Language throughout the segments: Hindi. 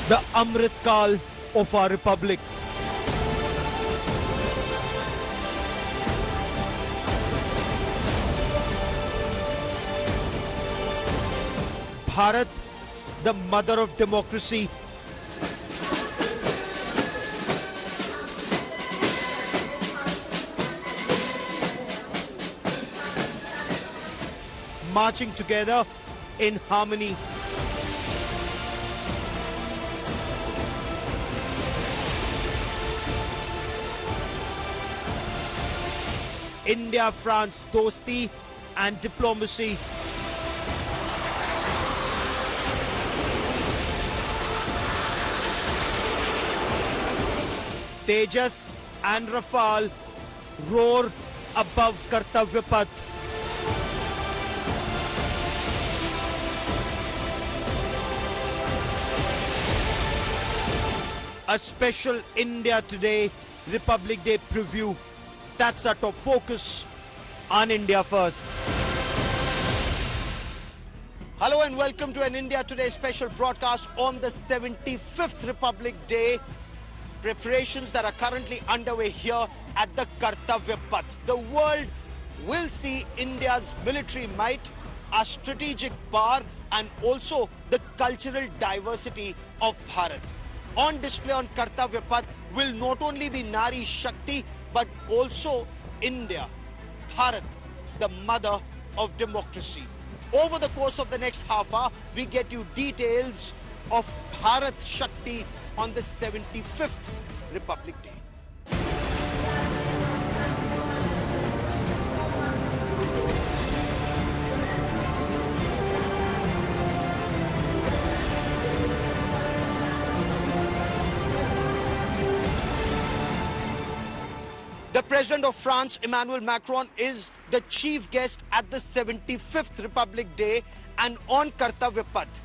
the Amrit Kal of our Republic. Bharat, the mother of democracy. Marching together in harmony. India-France dosti and diplomacy. Tejas and Rafale roar above Kartavya path. A special India Today Republic Day preview. That's our top focus on India First. Hello and welcome to an India Today special broadcast on the 75th Republic Day. Preparations that are currently underway here at the Kartavya path. The world will see India's military might, our strategic power and also the cultural diversity of Bharat. On display on Kartavya path will not only be Nari Shakti but also India, Bharat, the mother of democracy. Over the course of the next half hour, we get you details of Bharat Shakti on the 75th Republic Day. The President of France, Emmanuel Macron, is the chief guest at the 75th Republic Day, and on Kartavya path,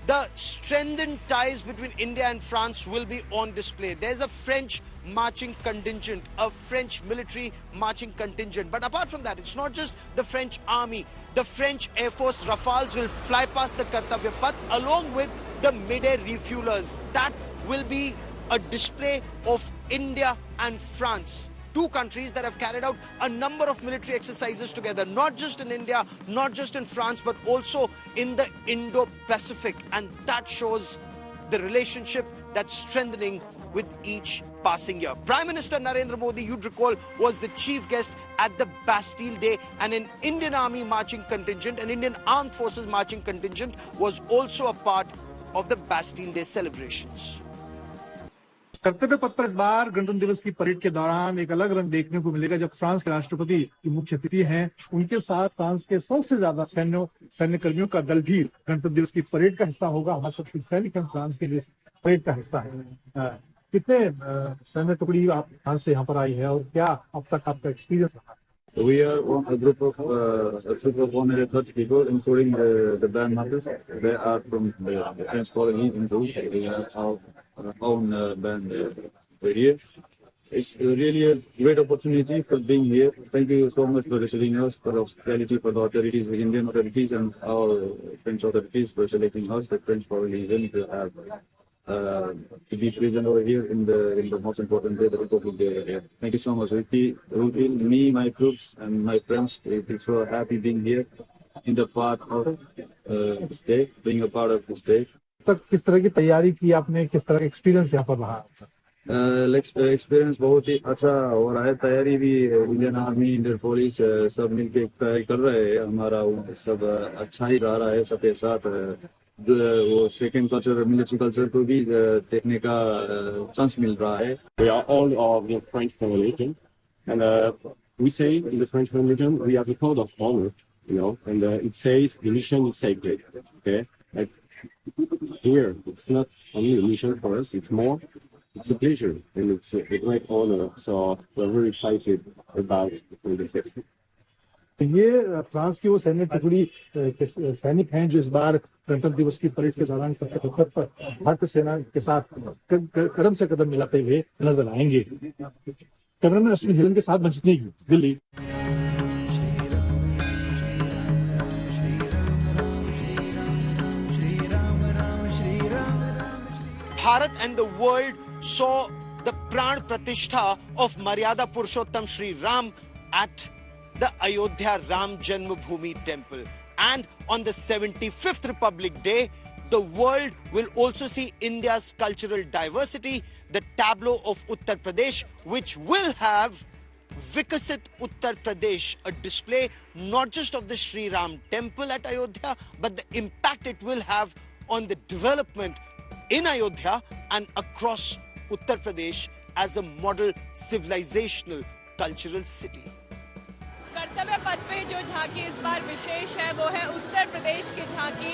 the strengthened ties between India and France will be on display. There's a French marching contingent, a French military marching contingent. But apart from that, it's not just the French army. The French Air Force Rafales will fly past the Kartavya path along with the mid-air refuelers. That will be a display of India and France. Two countries that have carried out a number of military exercises together, not just in India, not just in France, but also in the Indo-Pacific. And that shows the relationship that's strengthening with each passing year. Prime Minister Narendra Modi, you'd recall, was the chief guest at the Bastille Day, and an Indian Army marching contingent, an Indian Armed Forces marching contingent was also a part of the Bastille Day celebrations. कर्तव्य पथ पर इस बार गणतंत्र दिवस की परेड के दौरान एक अलग रंग देखने को मिलेगा जब फ्रांस के राष्ट्रपति की मुख्य अतिथि हैं। उनके साथ फ्रांस के 100 से ज्यादा सैन्य कर्मियों का दल भी गणतंत्र दिवस की परेड का हिस्सा होगा। हमारे साथ सैनिक फ्रांस के लिए परेड का हिस्सा है। कितने सैन्य टुकड़ी आप फ्रांस से यहाँ पर आई है और क्या अब तक आपका एक्सपीरियंस रहा? We are a group of 130 people, including the band masters. They are from the French colony in Italy. We have our own band here. It's really a great opportunity for being here. Thank you so much for receiving us, for the hospitality, for the authorities, the Indian authorities and our French authorities for selecting us, the French colony even to have to be present over here in the most important day, the Republic Day. Thank you so much. Me, my troops, and my friends, we're so happy being here in the part of this day, being a part of this day. तक किस तरह की तैयारी की आपने, किस तरह का एक्सपीरियंस यहाँ पर रहा? एक्सपीरियंस बहुत ही अच्छा हो रहा है। तैयारी भी इंडियन आर्मी, इंडियन पुलिस सब मिलके तैयारी कर रहे हैं। हमारा सब अच्छा ही रहा है। सबके साथ वो सेकेंड कल्चर, मिलिट्री कल्चर को भी देखने का चांस मिल रहा है। We are all of the French religion, and we say in the French religion we have a code of honor, and it says the mission is sacred. Okay, like here it's not only a mission for us; it's a pleasure and it's a great honor. So we're very excited about the festival. ये फ्रांस की वो सैन्य टुकड़ी सैनिक हैं जो इस बार गणतंत्र दिवस की परेड के दौरान पर भारतीय सेना के साथ कदम से कदम मिलाते हुए नजर आएंगे। कैमरामैन अश्विन हिरन के साथ Manjit Negi, Delhi. Bharat and the world saw the Pran Pratishtha of Maryada Purushottam Shri Ram at the Ayodhya Ram Janmabhoomi Temple. And on the 75th Republic Day, the world will also see India's cultural diversity, the tableau of Uttar Pradesh, which will have Vikasit Uttar Pradesh, a display not just of the Sri Ram temple at Ayodhya, but the impact it will have on the development in Ayodhya and across Uttar Pradesh as a model civilizational cultural city. कर्तव्य पथ पे जो झांकी इस बार विशेष है वो है उत्तर प्रदेश की झांकी,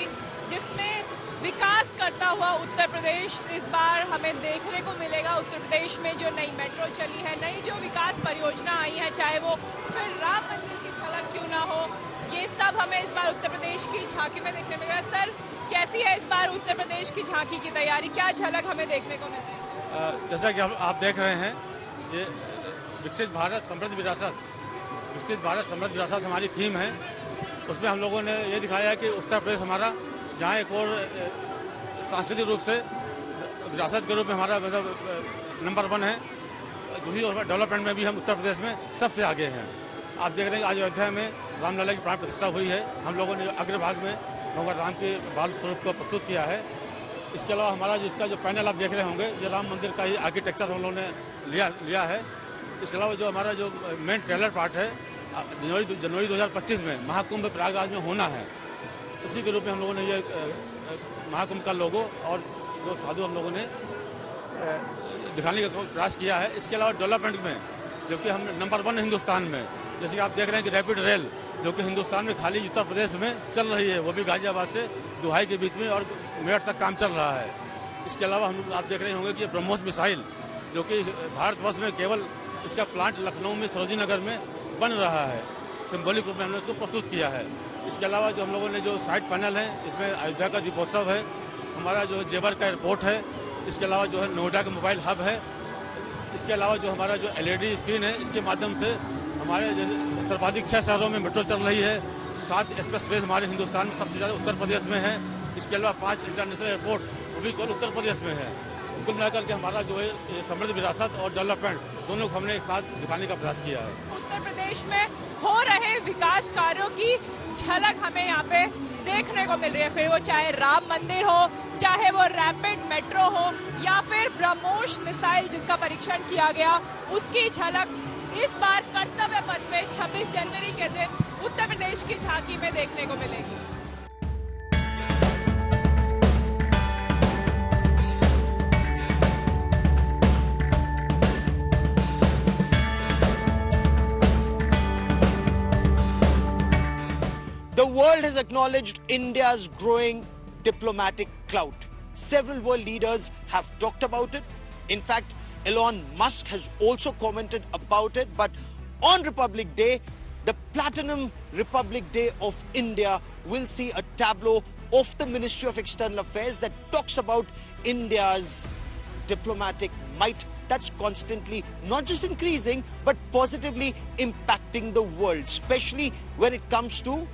जिसमें विकास करता हुआ उत्तर प्रदेश इस बार हमें देखने को मिलेगा। उत्तर प्रदेश में जो नई मेट्रो चली है, नई जो विकास परियोजना आई है, चाहे वो फिर राम मंदिर की झलक क्यों ना हो, ये सब हमें इस बार उत्तर प्रदेश की झांकी में देखने मिलेगा। सर, कैसी है इस बार उत्तर प्रदेश की झांकी की तैयारी, क्या झलक हमें देखने को मिल रही है? जैसा कि आप देख रहे हैं, ये विकसित भारत समृद्ध विरासत, विकसित भारत समृद्ध विरासत हमारी थीम है। उसमें हम लोगों ने ये दिखाया है कि उत्तर प्रदेश हमारा जहाँ एक और सांस्कृतिक रूप से विरासत के रूप में हमारा मतलब नंबर 1 है, दूसरी ओर डेवलपमेंट में भी हम उत्तर प्रदेश में सबसे आगे हैं। आप देख रहे हैं आज अयोध्या में रामलला की प्राण प्रतिष्ठा हुई है। हम लोगों ने अग्रभाग में भगवान राम के बाल स्वरूप को प्रस्तुत किया है। इसके अलावा हमारा जिसका जो पैनल आप देख रहे होंगे, ये राम मंदिर का ही आर्किटेक्चर हम लोगों ने लिया है। इसके अलावा जो हमारा जो मेन ट्रेलर पार्ट है, जनवरी 2025 में महाकुंभ प्रयागराज में होना है, उसी के रूप में हम लोगों ने ये महाकुंभ का लोगो और जो साधु हम लोगों ने दिखाने का प्रयास किया है। इसके अलावा डेवलपमेंट में जो कि हम नंबर 1 हिंदुस्तान में, जैसे कि आप देख रहे हैं कि रैपिड रेल जो कि हिंदुस्तान में खाली उत्तर प्रदेश में चल रही है, वो भी गाजियाबाद से दुहाई के बीच में और मेरठ तक काम चल रहा है। इसके अलावा आप देख रहे होंगे कि ब्रह्मोस मिसाइल जो कि भारतवर्ष में केवल इसका प्लांट लखनऊ में सरोजी नगर में बन रहा है, सिंबॉलिक रूप में हमने इसको प्रस्तुत किया है। इसके अलावा जो हम लोगों ने जो साइड पैनल है, इसमें अयोध्या का दीपोत्सव है, हमारा जो जेवर का एयरपोर्ट है, इसके अलावा जो है नोएडा का मोबाइल हब है, इसके अलावा जो हमारा जो LED स्क्रीन है, इसके माध्यम से हमारे सर्वाधिक 6 शहरों में मेट्रो चल रही है। 7 एक्सप्रेसवेज हमारे हिंदुस्तान में सबसे ज़्यादा उत्तर प्रदेश में है। इसके अलावा 5 इंटरनेशनल एयरपोर्ट वो भी केवल उत्तर प्रदेश में है। कुल मिलाकर के हमारा जो है ये समृद्ध विरासत और डेवलपमेंट दोनों को हमने एक साथ दिखाने का प्रयास किया है। उत्तर प्रदेश में हो रहे विकास कार्यों की झलक हमें यहाँ पे देखने को मिल रही है, फिर वो चाहे राम मंदिर हो, चाहे वो रैपिड मेट्रो हो, या फिर ब्रह्मोस मिसाइल जिसका परीक्षण किया गया, उसकी झलक इस बार कर्तव्य पथ में 26 जनवरी के दिन उत्तर प्रदेश की झांकी में देखने को मिलेगी। The world has acknowledged India's growing diplomatic clout. Several world leaders have talked about it. In fact, Elon Musk has also commented about it. But on Republic Day, the Platinum Republic Day of India will see a tableau of the Ministry of External Affairs that talks about India's diplomatic might that's constantly not just increasing, but positively impacting the world, especially when it comes to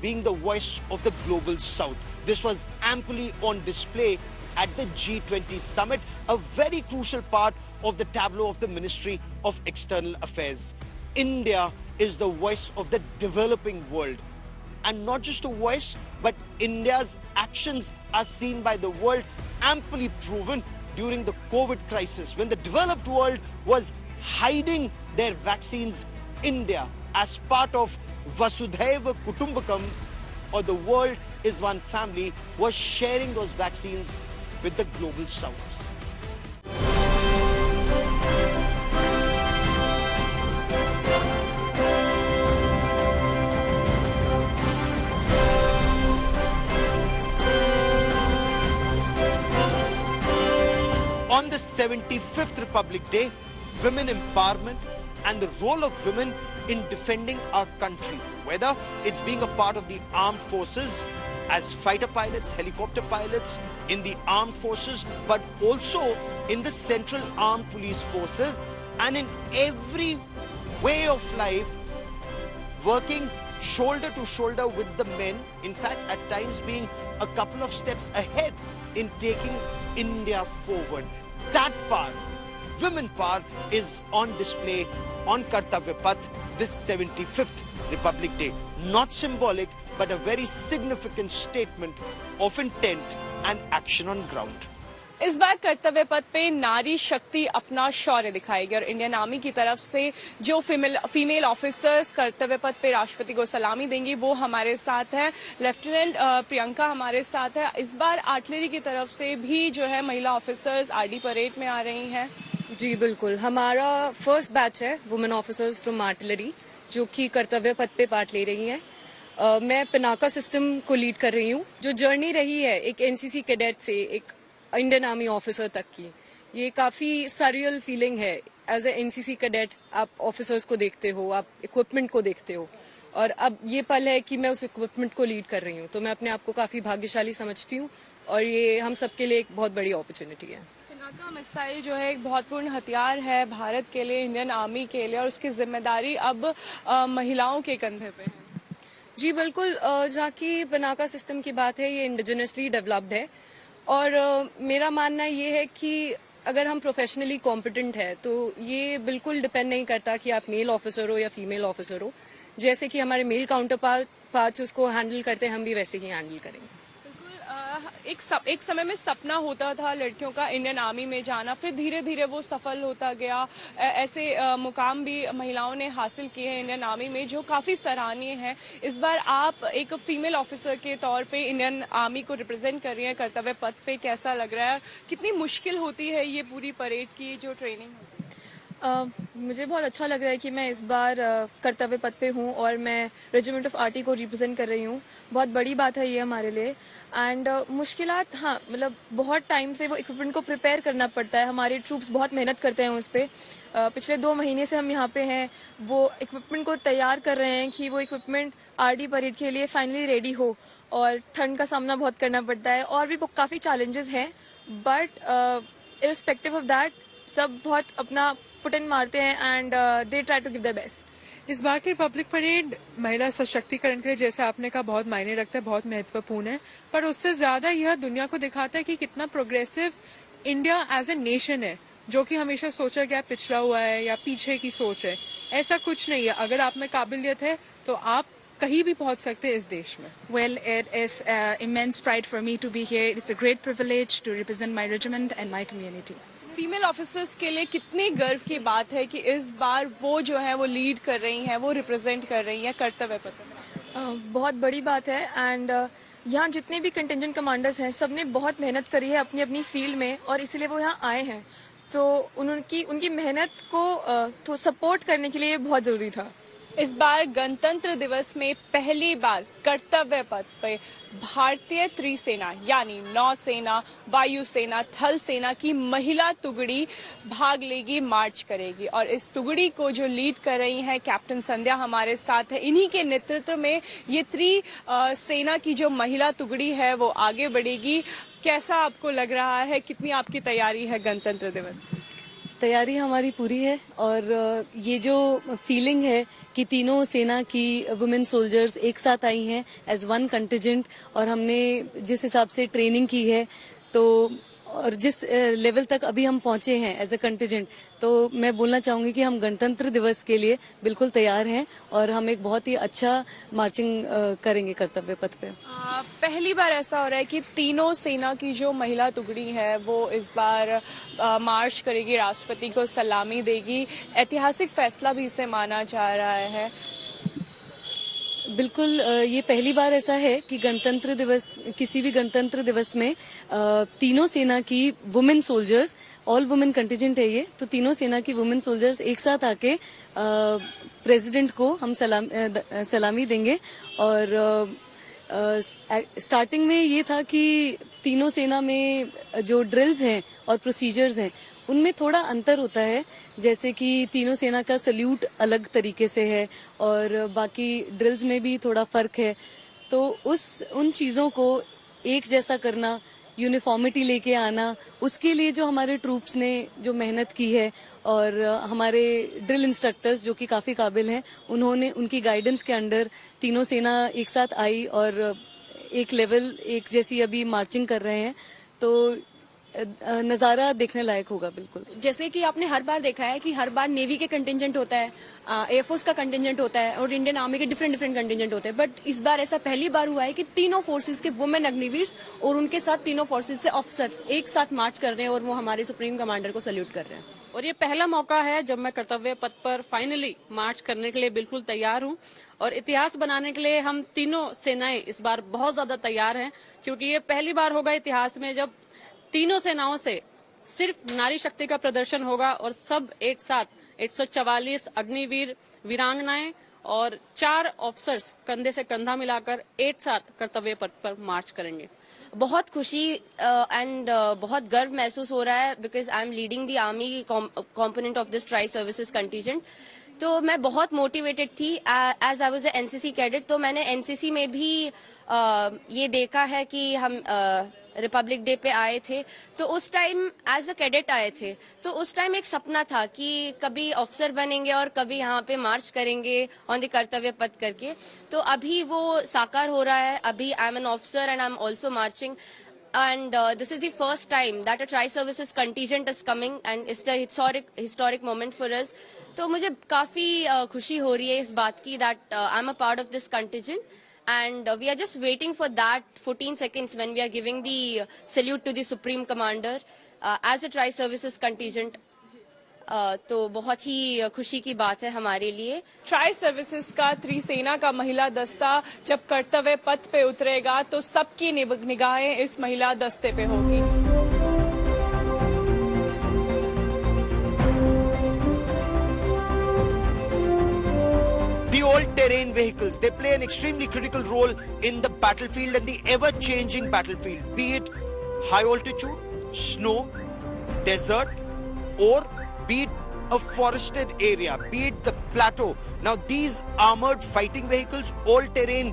being the voice of the global south. This was amply on display at the G20 summit, a very crucial part of the tableau of the Ministry of External Affairs. India is the voice of the developing world. And not just a voice, but India's actions are seen by the world, amply proven during the COVID crisis. When the developed world was hiding their vaccines, India, as part of Vasudhaiva Kutumbakam, or the world is one family, was sharing those vaccines with the global south. On the 75th Republic Day, women empowerment and the role of women in defending our country, whether it's being a part of the armed forces as fighter pilots, helicopter pilots in the armed forces, but also in the Central Armed Police Forces, and in every way of life, working shoulder to shoulder with the men, in fact at times being a couple of steps ahead in taking India forward. That power, women power, is on display on Kartavya Path this 75th Republic Day. Not symbolic, but a very significant statement of intent and action on ground. इस बार कर्तव्य पथ पे नारी शक्ति अपना शौर्य दिखाएगी और इंडियन आर्मी की तरफ से जो फीमेल ऑफिसर्स कर्तव्य पथ पे राष्ट्रपति को सलामी देंगी वो हमारे साथ है। लेफ्टिनेंट प्रियंका हमारे साथ है। इस बार आर्टिलरी की तरफ से भी जो है महिला ऑफिसर्स आरडी परेड में आ रही हैं। जी बिल्कुल, हमारा फर्स्ट बैच है वुमेन ऑफिसर्स फ्रॉम आर्टिलरी जो कि कर्तव्य पथ पे पार्ट ले रही हैं। मैं पिनाका सिस्टम को लीड कर रही हूँ। जो जर्नी रही है एक एनसीसी कैडेट से एक इंडियन आर्मी ऑफिसर तक की, ये काफी सरियल फीलिंग है। एज ए एनसीसी कैडेट आप ऑफिसर्स को देखते हो, आप इक्विपमेंट को देखते हो, और अब ये पल है कि मैं उस इक्विपमेंट को लीड कर रही हूँ, तो मैं अपने आप को काफी भाग्यशाली समझती हूँ और ये हम सबके लिए एक बहुत बड़ी अपॉर्चुनिटी है। पिनाका मिसाइल जो है एक बहुत पूर्ण हथियार है भारत के लिए, इंडियन आर्मी के लिए, और उसकी जिम्मेदारी अब महिलाओं के कंधे पे है। जी बिल्कुल, जहाँ की पिनाका सिस्टम की बात है, ये इंडिजिनसली डेवलप्ड है और मेरा मानना ये है कि अगर हम प्रोफेशनली कॉम्पिटेंट है तो ये बिल्कुल डिपेंड नहीं करता कि आप मेल ऑफिसर हो या फीमेल ऑफिसर हो। जैसे कि हमारे मेल काउंटर पार्ट्स उसको हैंडल करते हैं, हम भी वैसे ही हैंडल करेंगे। एक समय में सपना होता था लड़कियों का इंडियन आर्मी में जाना, फिर धीरे धीरे वो सफल होता गया। ऐसे मुकाम भी महिलाओं ने हासिल किए हैं इंडियन आर्मी में जो काफी सराहनीय है। इस बार आप एक फीमेल ऑफिसर के तौर पे इंडियन आर्मी को रिप्रेजेंट कर रही हैं कर्तव्य पथ पे, कैसा लग रहा है? कितनी मुश्किल होती है ये पूरी परेड की जो ट्रेनिंग होती है? मुझे बहुत अच्छा लग रहा है कि मैं इस बार कर्तव्य पथ पे हूँ और मैं रेजिमेंट ऑफ आर्टी को रिप्रेजेंट कर रही हूँ। बहुत बड़ी बात है ये हमारे लिए। एंड मुश्किलात, हाँ, मतलब बहुत टाइम से वो इक्विपमेंट को प्रिपेयर करना पड़ता है। हमारे ट्रूप्स बहुत मेहनत करते हैं उस पर। पिछले 2 महीने से हम यहाँ पे हैं, वो इक्विपमेंट को तैयार कर रहे हैं कि वो इक्विपमेंट आरडी परेड के लिए फाइनली रेडी हो। और ठंड का सामना बहुत करना पड़ता है और भी काफ़ी चैलेंजेस हैं, बट इररिस्पेक्टिव ऑफ दैट सब बहुत अपना पुट इन मारते हैं and they try to give the best. इस बार की रिपब्लिक परेड महिला सशक्तिकरण के लिए, जैसे आपने कहा, बहुत मायने रखता है, बहुत महत्वपूर्ण है, पर उससे ज्यादा यह दुनिया को दिखाता है कि कितना progressive India as a nation है, जो कि हमेशा सोचा गया पिछड़ा हुआ है या पीछे की सोच है। ऐसा कुछ नहीं है। अगर आप में काबिलियत है तो आप कहीं भी पहुंच सकते हैं इस देश में। Well, it is immense pride for me to be here. It's a great privilege to represent my regiment and my community. Female officers के लिए कितनी गर्व की बात है कि इस बार वो जो है वो लीड कर रही हैं, वो रिप्रेजेंट कर रही हैं कर्तव्य पथ। बहुत बड़ी बात है। एंड यहाँ जितने भी कंटिंजेंट कमांडर्स हैं, सबने बहुत मेहनत करी है अपनी अपनी फील्ड में और इसलिए वो यहाँ आए हैं। तो उनकी मेहनत को तो सपोर्ट करने के लिए ये बहुत जरूरी था। इस बार गणतंत्र दिवस में पहली बार कर्तव्य पथ पे भारतीय त्रिसेना यानी नौसेना, वायुसेना, थल सेना की महिला टुकड़ी भाग लेगी, मार्च करेगी। और इस टुकड़ी को जो लीड कर रही हैं कैप्टन संध्या हमारे साथ है। इन्हीं के नेतृत्व में ये सेना की जो महिला टुकड़ी है वो आगे बढ़ेगी। कैसा आपको लग रहा है? कितनी आपकी तैयारी है गणतंत्र दिवस? तैयारी हमारी पूरी है और ये जो फीलिंग है कि तीनों सेना की वुमेन सोल्जर्स एक साथ आई हैं एज वन कंटिजेंट, और हमने जिस हिसाब से ट्रेनिंग की है तो और जिस लेवल तक अभी हम पहुंचे हैं एज अ कंटिजेंट, तो मैं बोलना चाहूंगी कि हम गणतंत्र दिवस के लिए बिल्कुल तैयार हैं और हम एक बहुत ही अच्छा मार्चिंग करेंगे कर्तव्य पथ पे। पहली बार ऐसा हो रहा है कि तीनों सेना की जो महिला टुकड़ी है वो इस बार मार्च करेगी, राष्ट्रपति को सलामी देगी। ऐतिहासिक फैसला भी इसे माना जा रहा है। बिल्कुल, ये पहली बार ऐसा है कि गणतंत्र दिवस, किसी भी गणतंत्र दिवस में तीनों सेना की women soldiers, all women contingent है ये, तो तीनों सेना की वुमेन सोल्जर्स एक साथ आके प्रेसिडेंट को हम सलामी देंगे। और स्टार्टिंग में ये था कि तीनों सेना में जो ड्रिल्स हैं और प्रोसीजर्स हैं उनमें थोड़ा अंतर होता है, जैसे कि तीनों सेना का सल्यूट अलग तरीके से है और बाकी ड्रिल्स में भी थोड़ा फर्क है। तो उन चीजों को एक जैसा करना, यूनिफॉर्मिटी लेके आना, उसके लिए जो हमारे ट्रूप्स ने जो मेहनत की है और हमारे ड्रिल इंस्ट्रक्टर्स जो कि काफी काबिल हैं, उन्होंने उनकी गाइडेंस के अंडर तीनों सेना एक साथ आई और एक लेवल, एक जैसी अभी मार्चिंग कर रहे हैं। तो नजारा देखने लायक होगा बिल्कुल। जैसे कि आपने हर बार देखा है कि हर बार नेवी के कंटिजेंट होता है, एयरफोर्स का कंटिजेंट होता है और इंडियन आर्मी के डिफरेंट कंटिजेंट होते हैं, बट इस बार ऐसा पहली बार हुआ है कि तीनों फोर्सेस के वुमेन अग्निवीर और उनके साथ तीनों फोर्सेस से ऑफिसर्स एक साथ मार्च कर रहे हैं और वो हमारे सुप्रीम कमांडर को सैल्यूट कर रहे हैं। और ये पहला मौका है जब मैं कर्तव्य पथ पर फाइनली मार्च करने के लिए बिल्कुल तैयार हूं और इतिहास बनाने के लिए हम तीनों सेनाएं इस बार बहुत ज्यादा तैयार हैं, क्योंकि ये पहली बार होगा इतिहास में जब तीनों सेनाओं से सिर्फ नारी शक्ति का प्रदर्शन होगा और सब एक साथ 144 अग्निवीर वीरांगनाएं और 4 ऑफिसर्स कंधे से कंधा मिलाकर एक साथ कर्तव्य पथ पर मार्च करेंगे। बहुत खुशी एंड बहुत गर्व महसूस हो रहा है because I am leading the army component of this tri services contingent. तो मैं बहुत मोटिवेटेड थी as I was NCC cadet. तो मैंने एनसीसी में भी ये देखा है कि हम रिपब्लिक डे पे आए थे, तो उस टाइम एज अ कैडेट आए थे, तो उस टाइम एक सपना था कि कभी ऑफिसर बनेंगे और कभी यहाँ पे मार्च करेंगे ऑन द कर्तव्य पथ करके। तो अभी वो साकार हो रहा है। अभी I am an officer and I am also marching and this is the first time that a tri-services contingent is coming and it's a historic moment for us. तो मुझे काफी खुशी हो रही है इस बात की that I'm a part of this contingent and we are just waiting for that 14 seconds when we are giving the salute to the Supreme Commander as a tri-services contingent. तो बहुत ही खुशी की बात है हमारे लिए। ट्राई सर्विसेज का त्रिसेना का महिला दस्ता जब कर्तव्य पथ पे उतरेगा तो सबकी निगाहें इस महिला दस्ते पे होगी। The all-terrain vehicles, they play an extremely critical role in the battlefield and the ever-changing battlefield, be it high altitude, snow, desert, or be it a forested area, be it the plateau. Now these armored fighting vehicles, all-terrain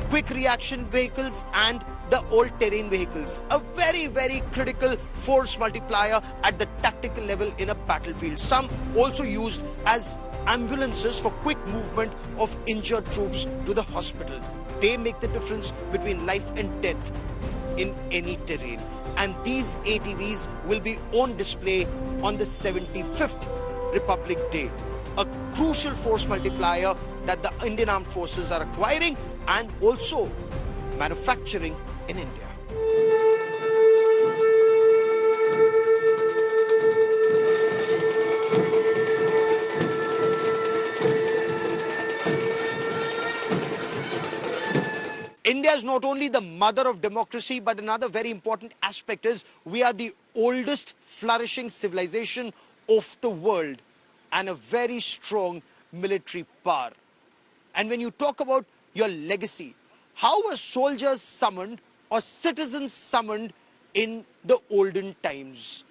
quick reaction vehicles and the all-terrain vehicles, a very critical force multiplier at the tactical level in a battlefield. Some also used as ambulances for quick movement of injured troops to the hospital. They make the difference between life and death in any terrain. And these ATVs will be on display on the 75th Republic Day, a crucial force multiplier that the Indian Armed Forces are acquiring and also manufacturing in India. India is not only the mother of democracy, but another very important aspect is we are the oldest flourishing civilization of the world and a very strong military power. And when you talk about your legacy, how were soldiers summoned or citizens summoned in the olden times?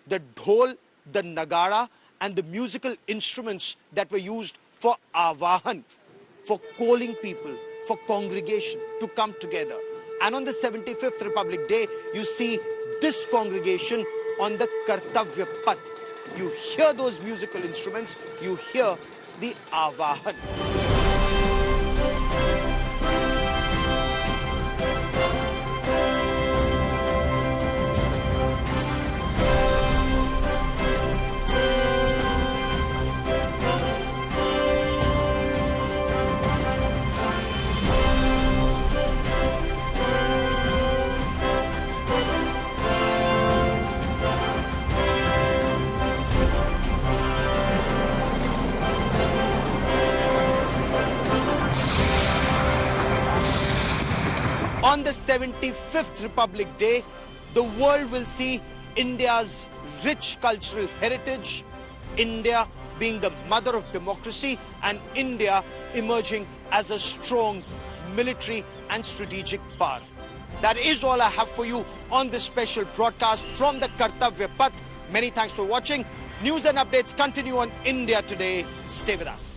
The dhol, the nagara and the musical instruments that were used for avahan, for calling people, for congregation to come together. And on the 75th Republic Day, you see this congregation on the Kartavya Path. You hear those musical instruments, you hear the avahan. On the 75th Republic Day, the world will see India's rich cultural heritage, India being the mother of democracy, and India emerging as a strong military and strategic power. That is all I have for you on this special broadcast from the Kartavya Path. Many thanks for watching. News and updates continue on India Today. Stay with us.